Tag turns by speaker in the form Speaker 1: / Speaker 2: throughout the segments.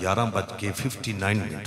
Speaker 1: 11:59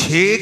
Speaker 1: 6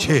Speaker 1: 6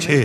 Speaker 1: 6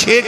Speaker 1: 6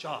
Speaker 1: 4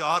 Speaker 1: 4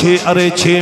Speaker 1: 6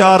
Speaker 1: 4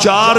Speaker 1: 4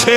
Speaker 1: 6